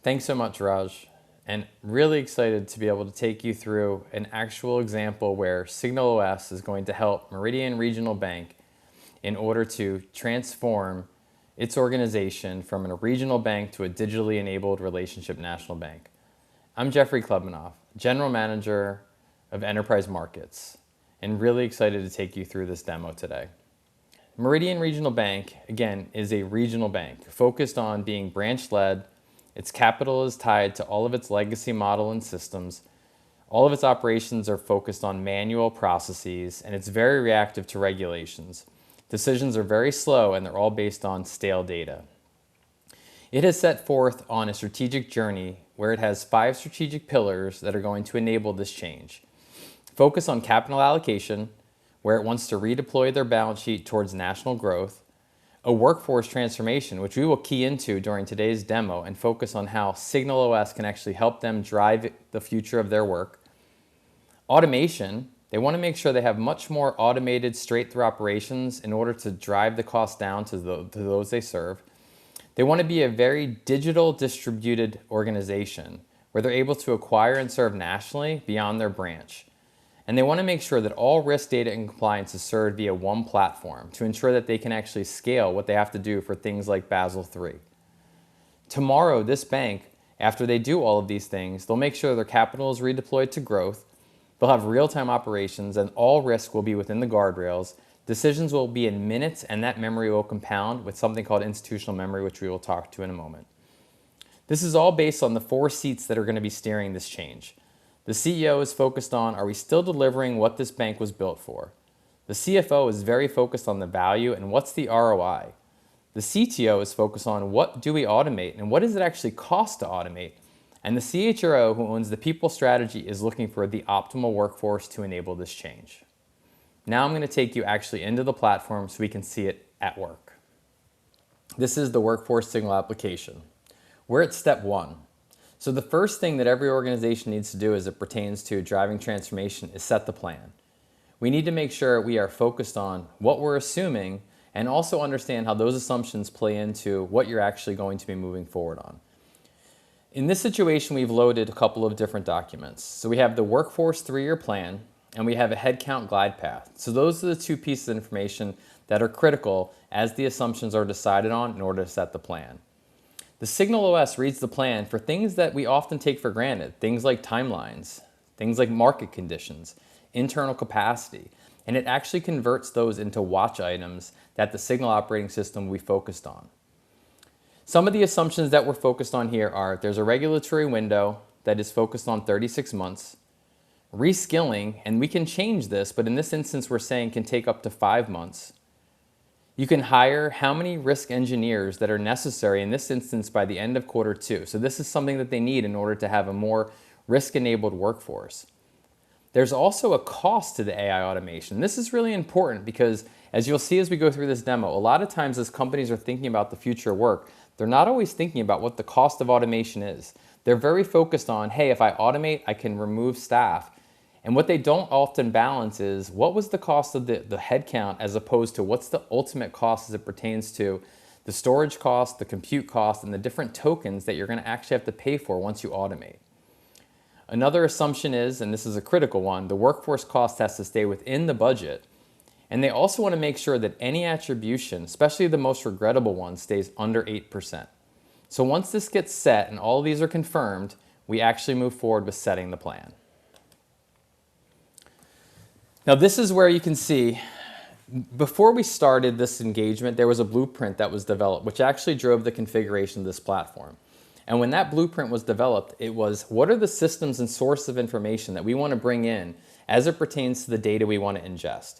Thanks so much, Raj. And really excited to be able to take you through an actual example where SignalOS is going to help Meridian Regional Bank in order to transform its organization from a regional bank to a digitally enabled relationship national bank. I'm Jeffrey Klebanoff, General Manager of Enterprise Markets, and really excited to take you through this demo today. Meridian Regional Bank, again, is a regional bank focused on being branch-led. Its capital is tied to all of its legacy model and systems. All of its operations are focused on manual processes, and it's very reactive to regulations. Decisions are very slow, and they're all based on stale data. It has set forth on a strategic journey where it has 5 strategic pillars that are going to enable this change. Focus on capital allocation, where it wants to redeploy their balance sheet towards national growth. A workforce transformation, which we will key into during today's demo and focus on how SignalOS can actually help them drive the future of their work. Automation, they want to make sure they have much more automated straight-through operations in order to drive the cost down to those they serve. They want to be a very digital distributed organization where they're able to acquire and serve nationally beyond their branch. And they want to make sure that all risk data and compliance is served via one platform to ensure that they can actually scale what they have to do for things like Basel III. Tomorrow, this bank, after they do all of these things, they'll make sure their capital is redeployed to growth, they'll have real-time operations, and all risk will be within the guardrails. Decisions will be in minutes, and that memory will compound with something called institutional memory, which we will talk to in a moment. This is all based on the 4 seats that are going to be steering this change. The CEO is focused on, are we still delivering what this bank was built for? The CFO is very focused on the value and what's the ROI. The CTO is focused on what do we automate and what does it actually cost to automate? And the CHRO, who owns the people strategy, is looking for the optimal workforce to enable this change. Now I'm going to take you actually into the platform so we can see it at work. This is the Workforce Signal application. We're at step 1. So the first thing that every organization needs to do as it pertains to driving transformation is set the plan. We need to make sure we are focused on what we're assuming and also understand how those assumptions play into what you're actually going to be moving forward on. In this situation, we've loaded a couple of different documents. So we have the Workforce 3-year plan and we have a headcount glide path. So those are the 2 pieces of information that are critical as the assumptions are decided on in order to set the plan. The SignalOS reads the plan for things that we often take for granted, things like timelines, things like market conditions, internal capacity, and it actually converts those into watch items that the Signal operating system will be focused on. Some of the assumptions that we're focused on here are there's a regulatory window that is focused on 36 months, reskilling, and we can change this, but in this instance we're saying can take up to 5 months. You can hire how many risk engineers that are necessary in this instance by the end of quarter 2. So this is something that they need in order to have a more risk-enabled workforce. There's also a cost to the AI automation. This is really important because as you'll see as we go through this demo, a lot of times as companies are thinking about the future of work, they're not always thinking about what the cost of automation is. They're very focused on, hey, if I automate, I can remove staff. And what they don't often balance is what was the cost of the headcount as opposed to what's the ultimate cost as it pertains to the storage cost, the compute cost, and the different tokens that you're going to actually have to pay for once you automate. Another assumption is, and this is a critical one, the workforce cost has to stay within the budget. And they also want to make sure that any attribution, especially the most regrettable one, stays under 8%. So once this gets set and all of these are confirmed, we actually move forward with setting the plan. Now this is where you can see, before we started this engagement, there was a blueprint that was developed, which actually drove the configuration of this platform. And when that blueprint was developed, it was, what are the systems and sources of information that we want to bring in as it pertains to the data we want to ingest?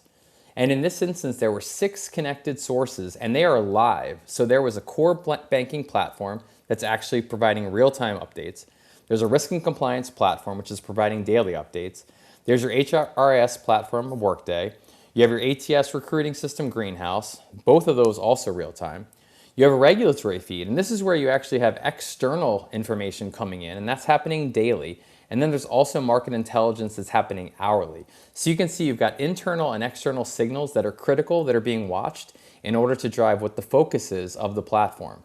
And in this instance, there were 6 connected sources, and they are live. So there was a core banking platform that's actually providing real-time updates. There's a risk and compliance platform, which is providing daily updates. There's your HRIS platform of Workday. You have your ATS recruiting system, Greenhouse. Both of those also real-time. You have a regulatory feed, and this is where you actually have external information coming in, and that's happening daily. And then there's also market intelligence that's happening hourly. So you can see you've got internal and external signals that are critical, that are being watched in order to drive what the focus is of the platform.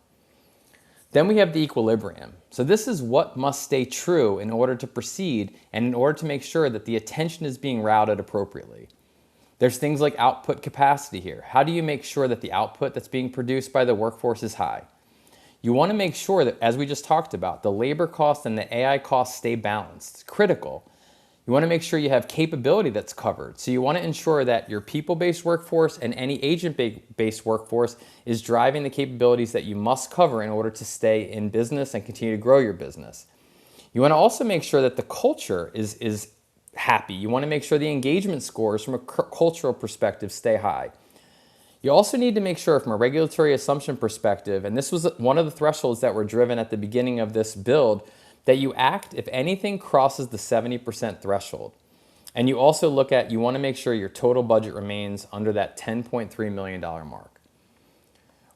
Then we have the equilibrium. So this is what must stay true in order to proceed and in order to make sure that the attention is being routed appropriately. There's things like output capacity here. How do you make sure that the output that's being produced by the workforce is high? You want to make sure that, as we just talked about, the labor cost and the AI costs stay balanced. It's critical. You want to make sure you have capability that's covered. So you want to ensure that your people-based workforce and any agent-based workforce is driving the capabilities that you must cover in order to stay in business and continue to grow your business. You want to also make sure that the culture is happy. You want to make sure the engagement scores from a cultural perspective stay high. You also need to make sure from a regulatory assumption perspective, and this was one of the thresholds that were driven at the beginning of this build, that you act if anything crosses the 70% threshold. And you also you want to make sure your total budget remains under that $10.3 million mark.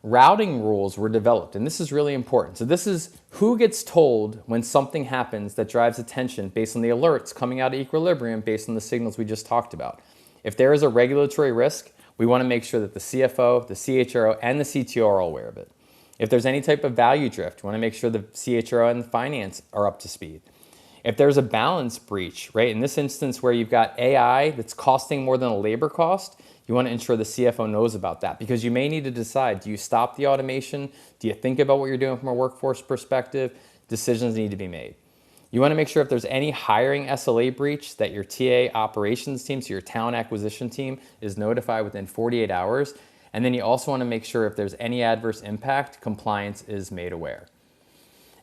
Routing rules were developed, and this is really important. So this is who gets told when something happens that drives attention based on the alerts coming out of equilibrium based on the signals we just talked about. If there is a regulatory risk, we want to make sure that the CFO, the CHRO, and the CTO are all aware of it. If there's any type of value drift, we want to make sure the CHRO and the finance are up to speed. If there's a balance breach, right, in this instance where you've got AI that's costing more than a labor cost, you want to ensure the CFO knows about that because you may need to decide, do you stop the automation? Do you think about what you're doing from a workforce perspective? Decisions need to be made. You want to make sure if there's any hiring SLA breach that your TA operations team, so your talent acquisition team, is notified within 48 hours. And then you also want to make sure if there's any adverse impact, compliance is made aware.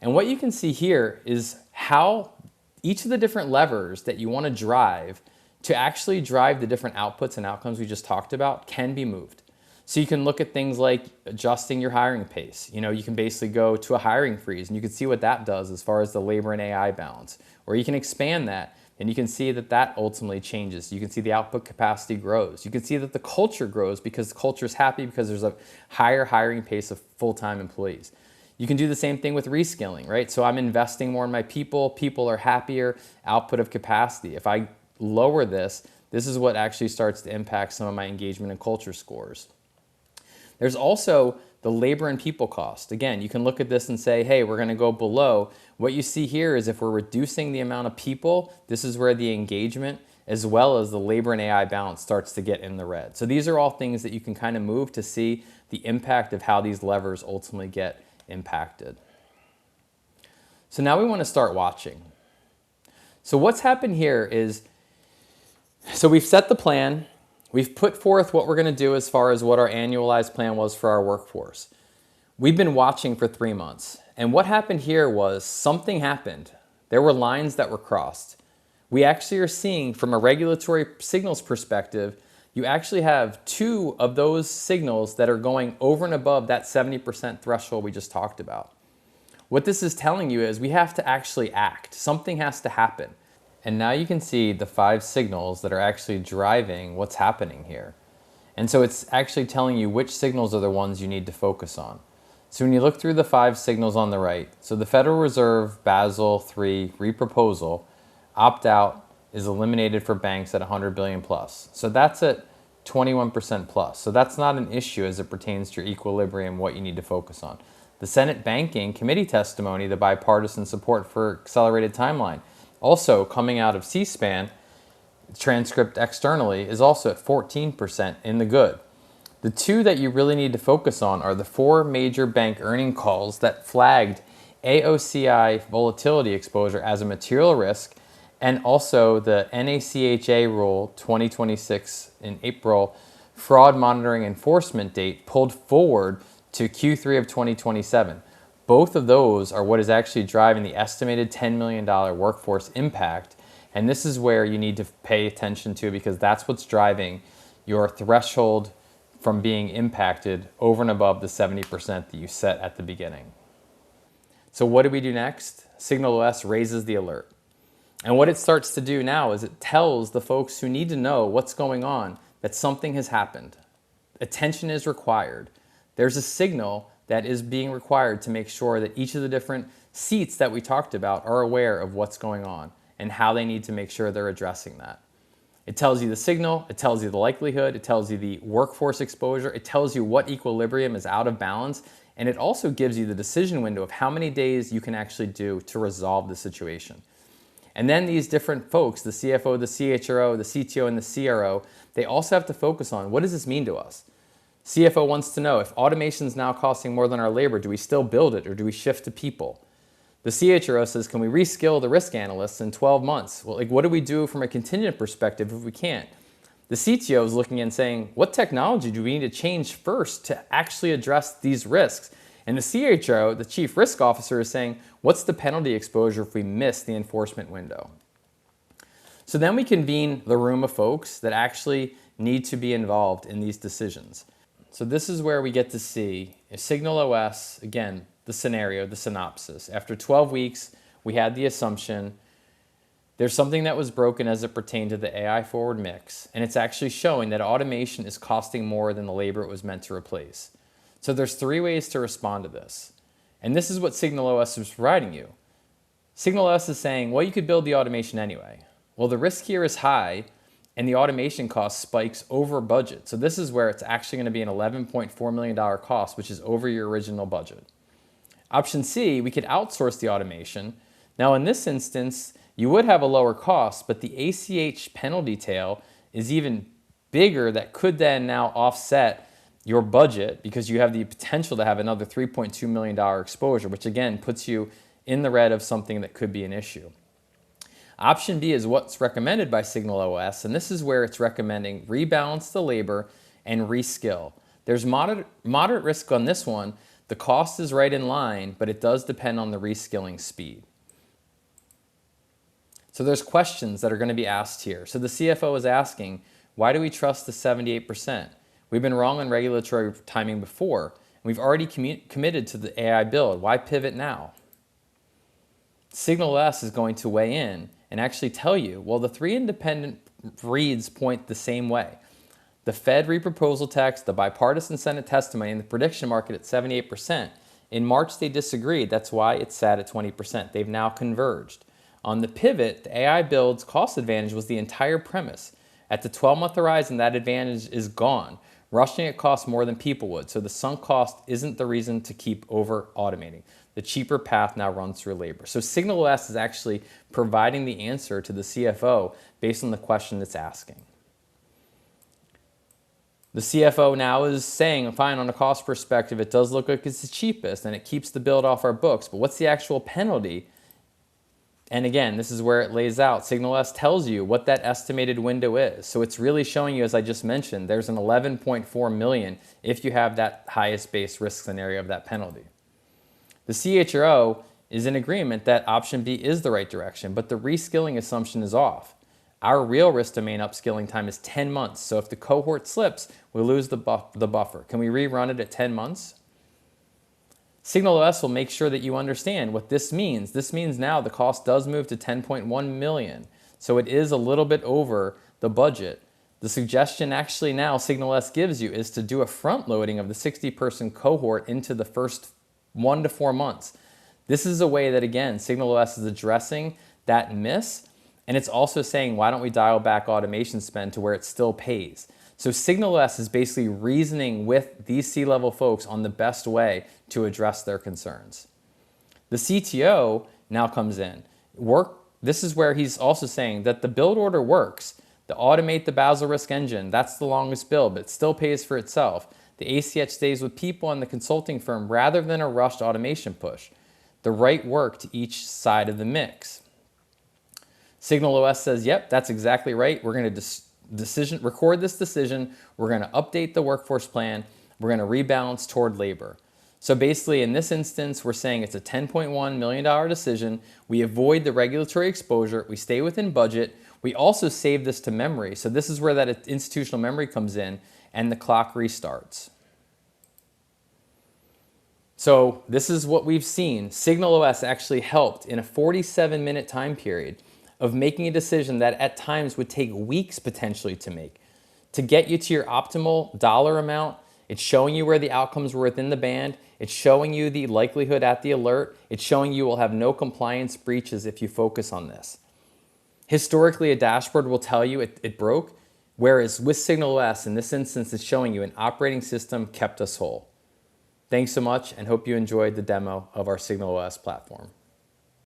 And what you can see here is how each of the different levers that you want to drive to actually drive the different outputs and outcomes we just talked about can be moved. So you can look at things like adjusting your hiring pace. You can basically go to a hiring freeze and you can see what that does as far as the labor and AI balance. Or you can expand that and you can see that that ultimately changes. You can see the output capacity grows. You can see that the culture grows because the culture is happy because there's a higher hiring pace of full-time employees. You can do the same thing with reskilling, right? So I'm investing more in my people. People are happier, output of capacity. If I lower this is what actually starts to impact some of my engagement and culture scores. There's also the labor and people cost. Again, you can look at this and say, hey, we're going to go below. What you see here is if we're reducing the amount of people, this is where the engagement as well as the labor and AI balance starts to get in the red. So these are all things that you can kind of move to see the impact of how these levers ultimately get impacted. So now we want to start watching. So what's happened here is, so we've set the plan. We've put forth what we're going to do as far as what our annualized plan was for our workforce. We've been watching for 3 months. And what happened here was something happened. There were lines that were crossed. We actually are seeing from a regulatory signals perspective, you actually have 2 of those signals that are going over and above that 70% threshold we just talked about. What this is telling you is we have to actually act. Something has to happen. And now you can see the 5 signals that are actually driving what's happening here. And so it's actually telling you which signals are the ones you need to focus on. So when you look through the 5 signals on the right, so the Federal Reserve Basel III reproposal, opt-out is eliminated for banks at 100 billion plus. So that's at 21% plus. So that's not an issue as it pertains to your equilibrium, what you need to focus on. The Senate Banking Committee testimony, the bipartisan support for accelerated timeline, also coming out of C-SPAN, transcript externally, is also at 14% in the good. The 2 that you really need to focus on are the 4 major bank earning calls that flagged AOCI volatility exposure as a material risk, and also the NACHA rule 2026 in April fraud monitoring enforcement date pulled forward to Q3 of 2027. Both of those are what is actually driving the estimated $10 million workforce impact. And this is where you need to pay attention to because that's what's driving your threshold from being impacted over and above the 70% that you set at the beginning. So what do we do next? SignalOS raises the alert. And what it starts to do now is it tells the folks who need to know what's going on that something has happened. Attention is required. There's a signal that is being required to make sure that each of the different seats that we talked about are aware of what's going on and how they need to make sure they're addressing that. It tells you the signal, it tells you the likelihood, it tells you the workforce exposure, it tells you what equilibrium is out of balance, And it also gives you the decision window of how many days you can actually do to resolve the situation. And then these different folks, the CFO, the CHRO, the CTO, and the CRO, they also have to focus on, what does this mean to us? CFO wants to know, if automation is now costing more than our labor, do we still build it or do we shift to people? The CHRO says, can we reskill the risk analysts in 12 months? Well, what do we do from a contingent perspective if we can't? The CTO is looking and saying, what technology do we need to change first to actually address these risks? And the CHRO, the Chief Risk Officer, is saying, what's the penalty exposure if we miss the enforcement window? So then we convene the room of folks that actually need to be involved in these decisions. So this is where we get to see if SignalOS, again, the scenario, the synopsis. After 12 weeks, we had the assumption there's something that was broken as it pertained to the AI forward mix, and it's actually showing that automation is costing more than the labor it was meant to replace. So there's 3 ways to respond to this. And this is what SignalOS is providing you. SignalOS is saying, well, you could build the automation anyway. Well, the risk here is high, and the automation cost spikes over budget. So this is where it's actually going to be an $11.4 million cost, which is over your original budget. Option C, we could outsource the automation. Now in this instance, you would have a lower cost, but the ACH penalty tail is even bigger that could then now offset your budget because you have the potential to have another $3.2 million exposure, which again puts you in the red of something that could be an issue. Option B is what's recommended by SignalOS, and this is where it's recommending rebalance the labor and reskill. There's moderate risk on this one. The cost is right in line, but it does depend on the reskilling speed. So there's questions that are going to be asked here. So the CFO is asking, why do we trust the 78%? We've been wrong on regulatory timing before. We've already committed to the AI build. Why pivot now? SignalOS is going to weigh in and actually tell you, well, the 3 independent reads point the same way. The Fed reproposal text, the bipartisan Senate testimony, and the prediction market at 78%. In March, they disagreed. That's why it's sat at 20%. They've now converged. On the pivot, the AI build's cost advantage was the entire premise. At the 12-month horizon, that advantage is gone. Rushing it costs more than people would, so the sunk cost isn't the reason to keep over-automating. The cheaper path now runs through labor. So SignalOS is actually providing the answer to the CFO based on the question it's asking. The CFO now is saying, fine, on a cost perspective, it does look like it's the cheapest and it keeps the build off our books, but what's the actual penalty? And again, this is where it lays out. SignalOS tells you what that estimated window is. So it's really showing you, as I just mentioned, there's an 11.4 million if you have that highest base risk scenario of that penalty. The CHRO is in agreement that option B is the right direction, but the reskilling assumption is off. Our real risk domain upskilling time is 10 months. So if the cohort slips, we lose the buffer. Can we rerun it at 10 months? SignalOS will make sure that you understand what this means. This means now the cost does move to 10.1 million. So it is a little bit over the budget. The suggestion actually now SignalOS gives you is to do a front loading of the 60-person cohort into the first 1 to 4 months. This is a way that, again, SignalOS is addressing that miss, and it's also saying, why don't we dial back automation spend to where it still pays? So SignalOS is basically reasoning with these C-level folks on the best way to address their concerns. The CTO now comes in. This is where he's also saying that the build order works. To automate the Basel risk engine, that's the longest build, but it still pays for itself. The ACH stays with people and the consulting firm rather than a rushed automation push. The right work to each side of the mix. SignalOS says, yep, that's exactly right. We're going to record this decision. We're going to update the workforce plan. We're going to rebalance toward labor. So basically, in this instance, we're saying it's a $10.1 million decision. We avoid the regulatory exposure. We stay within budget. We also save this to memory. So this is where that institutional memory comes in and the clock restarts. So this is what we've seen. SignalOS actually helped in a 47-minute time period of making a decision that at times would take weeks potentially to make. To get you to your optimal dollar amount, it's showing you where the outcomes were within the band. It's showing you the likelihood at the alert. It's showing you will have no compliance breaches if you focus on this. Historically, a dashboard will tell you it broke, whereas with SignalOS, in this instance, it's showing you an operating system kept us whole. Thanks so much and hope you enjoyed the demo of our SignalOS platform.